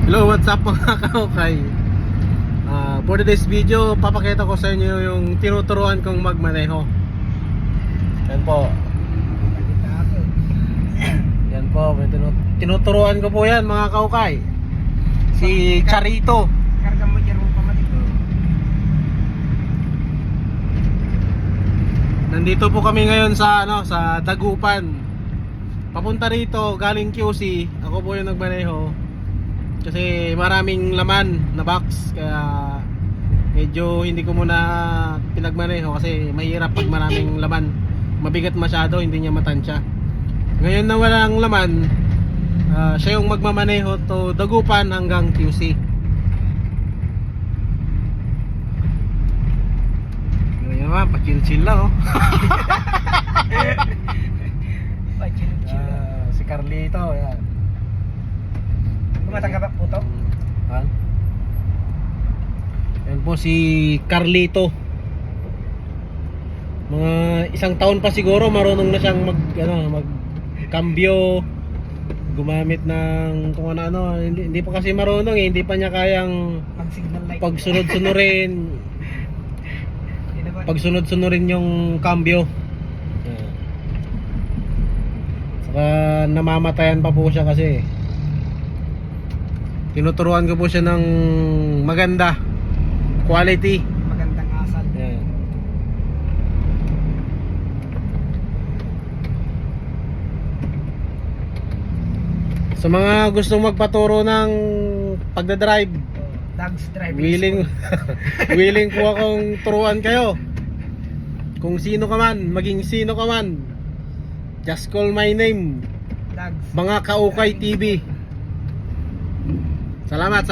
Hello, what's up mga kaukay? For today's video, papakita ko sa inyo yung tinuturuan kong magmaneho. Yan po. Yan po, tinuturuan ko po yan mga kaukay. Si Charito. Karga mo dyan mo pamatito. Nandito po kami ngayon sa sa Dagupan. Papunta rito galing QC. Ako po yung nagmaneho. Kasi maraming laman na box, kaya medyo hindi ko muna pinagmaneho kasi mahirap pag maraming laman. Mabigat masyado, hindi niya matansya. Ngayon na walang laman, siya yung magmamaneho to Dagupan hanggang QC. Ngayon naman, pa-chill-chill lang oh. Pa-chill-chill. Si Carlito, yan. Tumatanggap po to? Yan po si Carlito. Mga isang taon pa siguro marunong na siyang magkambyo, gumamit ng kung ano. Hindi pa kasi marunong eh, hindi pa niya kayang Pag-signal light. pagsunod-sunurin yung cambio. Saka namamatayan pa po siya kasi. Tinuturuan ko po siya ng maganda quality. Magandang asal. Yan. Sa mga gustong magpaturo ng pagdadrive, Dogs driving willing willing po akong turuan kayo. Kung sino ka man, maging sino ka man, just call my name, Dogs. Mga Kaukay TV. Salamat.